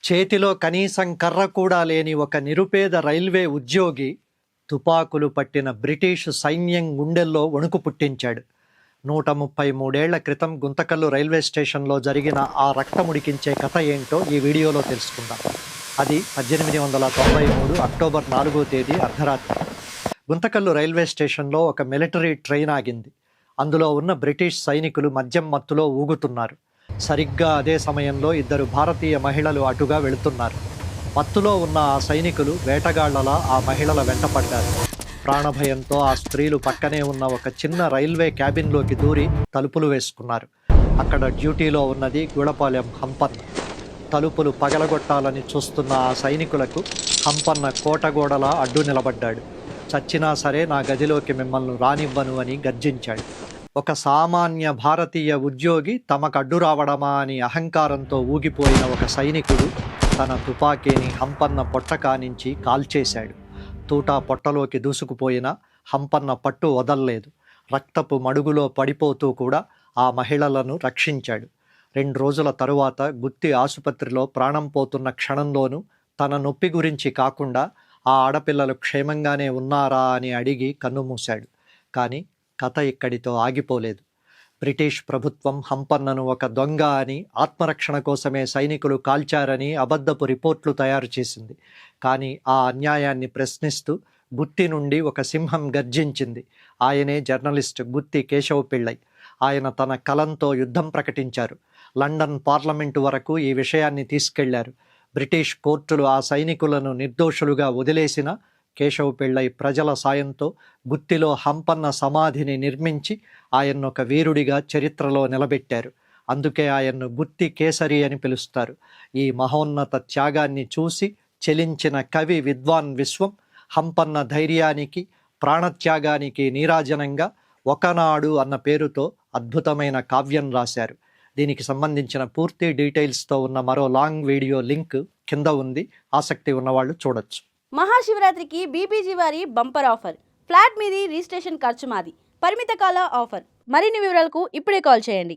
చేతిలో కనీసం కర్ర కూడా లేని ఒక నిరుపేద రైల్వే ఉద్యోగి తుపాకులు పట్టిన బ్రిటిష్ సైన్యం గుండెల్లో వణుకు పుట్టించాడు. 133 క్రితం గుంతకల్లు రైల్వే స్టేషన్లో జరిగిన ఆ రక్తముడికించే కథ ఏంటో ఈ వీడియోలో తెలుసుకుందాం. అది 1893 అక్టోబర్ 4వ తేదీ అర్ధరాత్రి. గుంతకల్లు రైల్వే స్టేషన్లో ఒక మిలిటరీ ట్రైన్ ఆగింది. అందులో ఉన్న బ్రిటిష్ సైనికులు మద్యం మత్తులో ఊగుతున్నారు. సరిగ్గా అదే సమయంలో 2 భారతీయ మహిళలు అటుగా వెళుతున్నారు. మత్తులో ఉన్న ఆ సైనికులు వేటగాళ్లలా ఆ మహిళల వెంటపడ్డారు. ప్రాణభయంతో ఆ స్త్రీలు పక్కనే ఉన్న ఒక చిన్న రైల్వే క్యాబిన్లోకి దూరి తలుపులు వేసుకున్నారు. అక్కడ డ్యూటీలో ఉన్నది గుళపాలెం హంపన్న. తలుపులు పగలగొట్టాలని చూస్తున్న ఆ సైనికులకు హంపన్న కోటగోడలా అడ్డు నిలబడ్డాడు. చచ్చినా సరే నా గదిలోకి మిమ్మల్ని రానివ్వను అని గర్జించాడు. ఒక సామాన్య భారతీయ ఉద్యోగి తమకు అడ్డు రావడమా అని అహంకారంతో ఊగిపోయిన ఒక సైనికుడు తన తుపాకీని హంపన్న పొట్ట కానించి కాల్చేశాడు. తూటా పొట్టలోకి దూసుకుపోయిన హంపన్న పట్టు వదల్లేదు. రక్తపు మడుగులో పడిపోతూ కూడా ఆ మహిళలను రక్షించాడు. 2 రోజుల తరువాత గుత్తి ఆసుపత్రిలో ప్రాణం పోతున్న క్షణంలోనూ తన నొప్పి గురించి కాకుండా ఆ ఆడపిల్లలు క్షేమంగానే ఉన్నారా అని అడిగి కన్నుమూశాడు. కానీ కథ ఇక్కడితో ఆగిపోలేదు. బ్రిటిష్ ప్రభుత్వం హంపన్నను ఒక దొంగ అని, ఆత్మరక్షణ కోసమే సైనికులు కాల్చారని అబద్ధపు రిపోర్ట్లు తయారు చేసింది. కానీ ఆ అన్యాయాన్ని ప్రశ్నిస్తూ గుత్తి నుండి ఒక సింహం గర్జించింది. ఆయనే జర్నలిస్ట్ గుత్తి కేశవ పిళ్ళై. ఆయన తన కలంతో యుద్ధం ప్రకటించారు. లండన్ పార్లమెంటు వరకు ఈ విషయాన్ని తీసుకెళ్లారు. బ్రిటిష్ కోర్టులు ఆ సైనికులను నిర్దోషులుగా వదిలేసిన కేశవ పిళ్ళై ప్రజల సాయంతో గుత్తిలో హంపన్న సమాధిని నిర్మించి ఆయన్ను ఒక వీరుడిగా చరిత్రలో నిలబెట్టారు. అందుకే ఆయన్ను గుత్తి కేసరి అని పిలుస్తారు. ఈ మహోన్నత త్యాగాన్ని చూసి చెలించిన కవి విద్వాన్ విశ్వం హంపన్న ధైర్యానికి, ప్రాణత్యాగానికి నీరాజనంగా ఒకనాడు అన్న పేరుతో అద్భుతమైన కావ్యం రాశారు. దీనికి సంబంధించిన పూర్తి డీటెయిల్స్తో ఉన్న మరో లాంగ్ వీడియో లింక్ కింద ఉంది. ఆసక్తి ఉన్నవాళ్ళు చూడొచ్చు. మహాశివరాత్రికి బీపీజీ వారి బంపర్ ఆఫర్. ఫ్లాట్ మీది రిజిస్ట్రేషన్ ఖర్చు మాది. పరిమిత కాల ఆఫర్. మరిన్ని వివరాలకు ఇప్పుడే కాల్ చేయండి.